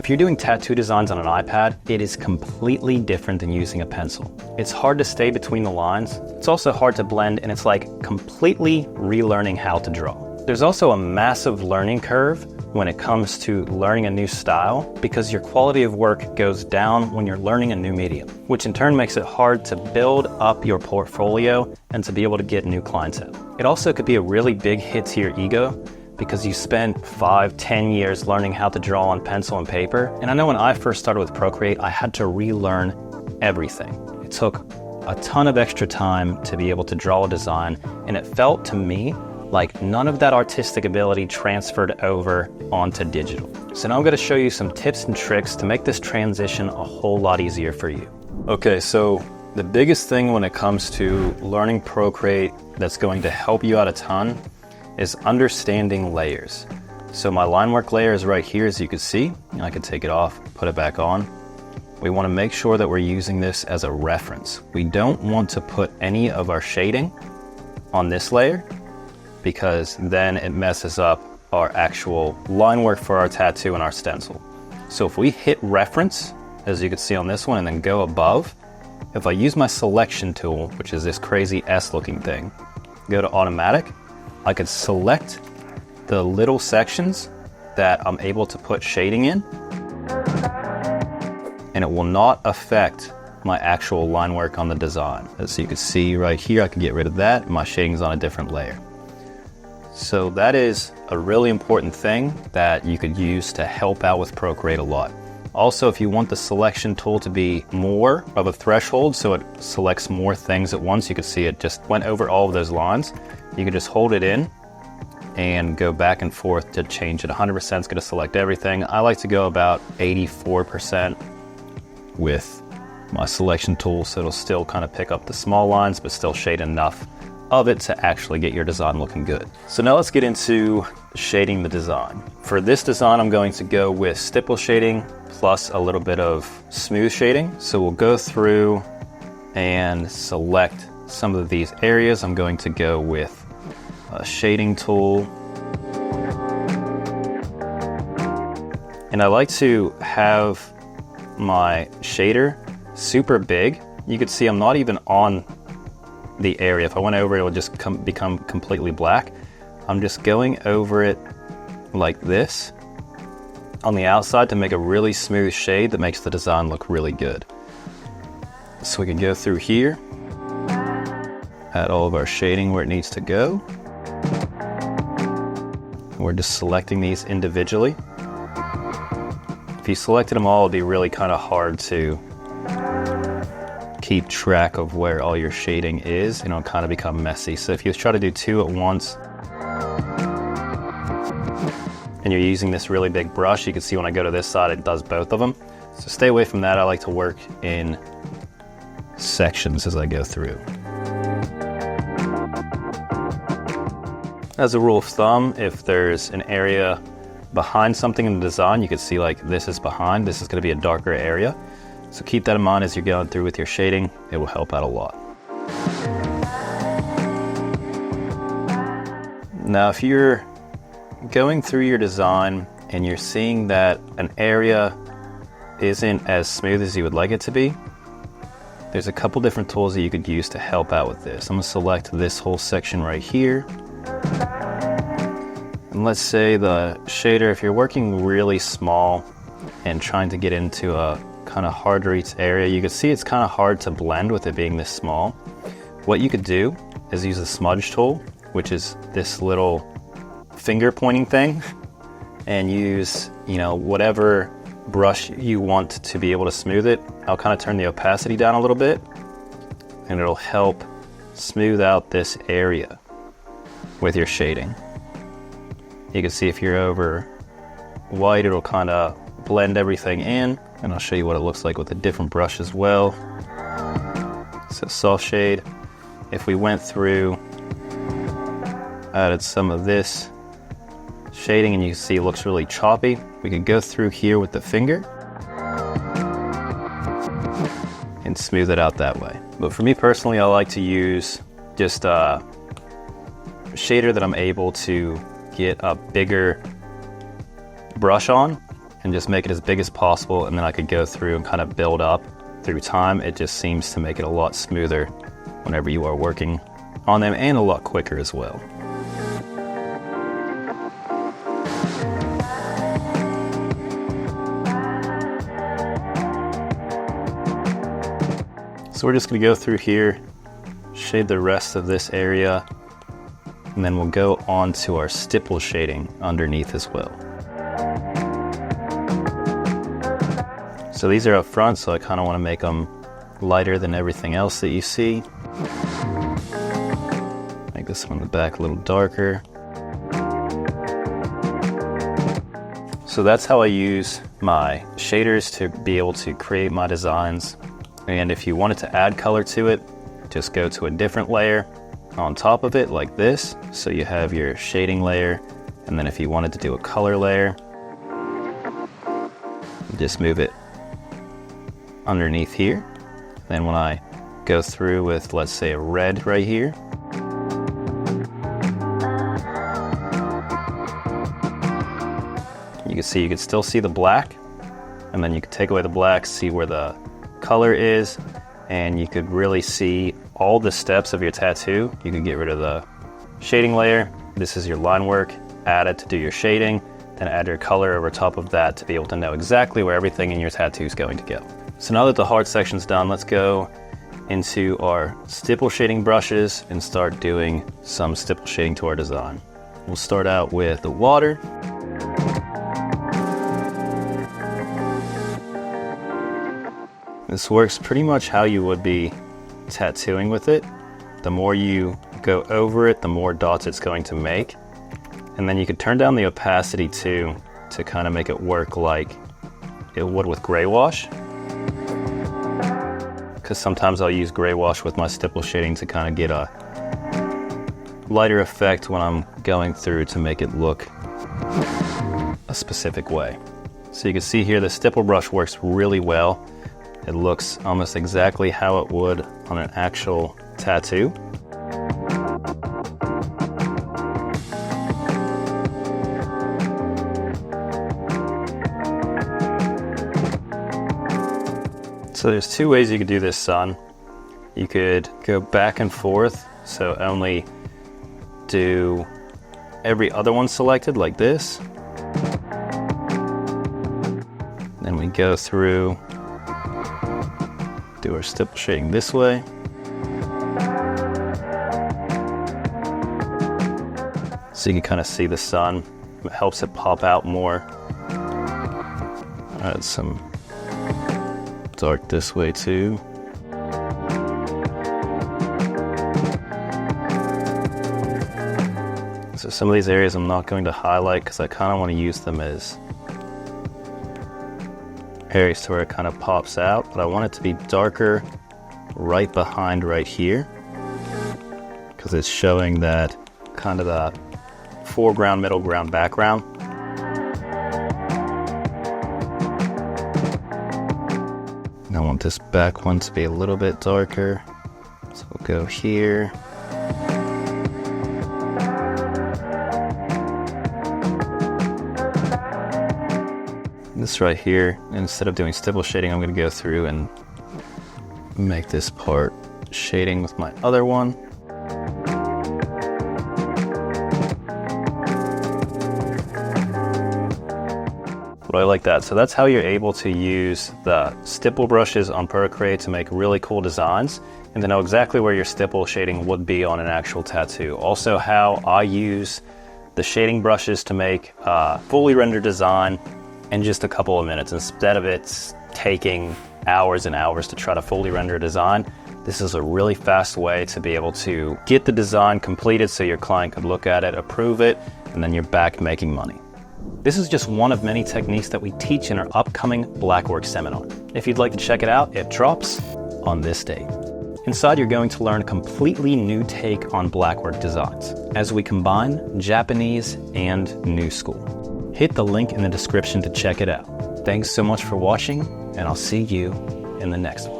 If you're doing tattoo designs on an iPad, it is completely different than using a pencil. It's hard to stay between the lines. It's also hard to blend, and it's like completely relearning how to draw. There's also a massive learning curve when it comes to learning a new style, because your quality of work goes down when you're learning a new medium, which in turn makes it hard to build up your portfolio and to be able to get new clientele. It also could be a really big hit to your ego, because you spent 5-10 years learning how to draw on pencil and paper. And I know when I first started with Procreate, I had to relearn everything. It took a ton of extra time to be able to draw a design, and it felt to me like none of that artistic ability transferred over onto digital. So now I'm gonna show you some tips and tricks to make this transition a whole lot easier for you. Okay, so the biggest thing when it comes to learning Procreate that's going to help you out a ton is understanding layers. So my line work layer is right here, as you can see. I can take it off, put it back on. We wanna make sure that we're using this as a reference. We don't want to put any of our shading on this layer, because then it messes up our actual line work for our tattoo and our stencil. So if we hit reference, as you can see on this one, and then go above, if I use my selection tool, which is this crazy S looking thing, go to automatic, I could select the little sections that I'm able to put shading in, and it will not affect my actual line work on the design. As you can see right here, I can get rid of that. My shading's on a different layer. So that is a really important thing that you could use to help out with Procreate a lot. Also, if you want the selection tool to be more of a threshold, so it selects more things at once, you can see it just went over all of those lines. You can just hold it in and go back and forth to change it. 100% is gonna select everything. I like to go about 84% with my selection tool, so it'll still kind of pick up the small lines, but still shade enough of it to actually get your design looking good. So now let's get into shading the design. For this design, I'm going to go with stipple shading plus a little bit of smooth shading. So we'll go through and select some of these areas. I'm going to go with a shading tool. And I like to have my shader super big. You can see I'm not even on the area. If I went over it, would just become completely black. I'm just going over it like this on the outside to make a really smooth shade that makes the design look really good. So we can go through here, add all of our shading where it needs to go. We're just selecting these individually. If you selected them all, it'd be really kind of hard to keep track of where all your shading is, and it'll kind of become messy. So if you try to do two at once, and you're using this really big brush, you can see when I go to this side, it does both of them. So stay away from that. I like to work in sections as I go through. As a rule of thumb, if there's an area behind something in the design, you can see like this is behind, this is gonna be a darker area. So keep that in mind as you're going through with your shading. It will help out a lot. Now, if you're going through your design and you're seeing that an area isn't as smooth as you would like it to be, there's a couple different tools that you could use to help out with this. I'm gonna select this whole section right here. And let's say the shader, if you're working really small and trying to get into a kind of hard to reach area, you can see it's kind of hard to blend with it being this small. What you could do is use the Smudge Tool, which is this little finger pointing thing, and use, you know, whatever brush you want to be able to smooth it. I'll kind of turn the opacity down a little bit, and it'll help smooth out this area with your shading. You can see if you're over white, it'll kind of blend everything in, and I'll show you what it looks like with a different brush as well. So soft shade, if we went through, added some of this shading, and you can see it looks really choppy, we could go through here with the finger and smooth it out that way. But for me personally, I like to use just a shader that I'm able to get a bigger brush on, and just make it as big as possible, and then I could go through and kind of build up through time. It just seems to make it a lot smoother whenever you are working on them, and a lot quicker as well. So we're just going to go through here, shade the rest of this area, and then we'll go on to our stipple shading underneath as well. So these are up front, so I kind of want to make them lighter than everything else that you see. Make this one in the back a little darker. So that's how I use my shaders to be able to create my designs. And if you wanted to add color to it, just go to a different layer on top of it like this. So you have your shading layer, and then if you wanted to do a color layer, just move it underneath here. Then when I go through with, let's say, a red right here, you can see, you can still see the black, and then you can take away the black, see where the color is, and you could really see all the steps of your tattoo. You could get rid of the shading layer. This is your line work. Add it to do your shading, then add your color over top of that to be able to know exactly where everything in your tattoo is going to go. So now that the hard section's done, let's go into our stipple shading brushes and start doing some stipple shading to our design. We'll start out with the water. This works pretty much how you would be tattooing with it. The more you go over it, the more dots it's going to make. And then you could turn down the opacity too, to kind of make it work like it would with gray wash. Because sometimes I'll use gray wash with my stipple shading to kind of get a lighter effect when I'm going through to make it look a specific way. So you can see here the stipple brush works really well. It looks almost exactly how it would on an actual tattoo. So there's two ways you could do this, son. You could go back and forth, so only do every other one selected like this. Then we go through, do our stipple shading this way. So you can kind of see the sun. It helps it pop out more. Add some dark this way too. So some of these areas I'm not going to highlight because I kind of want to use them as areas to where it kind of pops out, but I want it to be darker right behind right here because it's showing that kind of the foreground, middle ground, background. And I want this back one to be a little bit darker, so we'll go here. This right here, instead of doing stipple shading, I'm going to go through and make this part shading with my other one. But I like that. So that's how you're able to use the stipple brushes on Procreate to make really cool designs and to know exactly where your stipple shading would be on an actual tattoo. Also how I use the shading brushes to make a fully rendered design in just a couple of minutes. Instead of it taking hours and hours to try to fully render a design, this is a really fast way to be able to get the design completed so your client could look at it, approve it, and then you're back making money. This is just one of many techniques that we teach in our upcoming Blackwork Seminar. If you'd like to check it out, it drops on this date. Inside, you're going to learn a completely new take on blackwork designs as we combine Japanese and New School. Hit the link in the description to check it out. Thanks so much for watching, and I'll see you in the next one.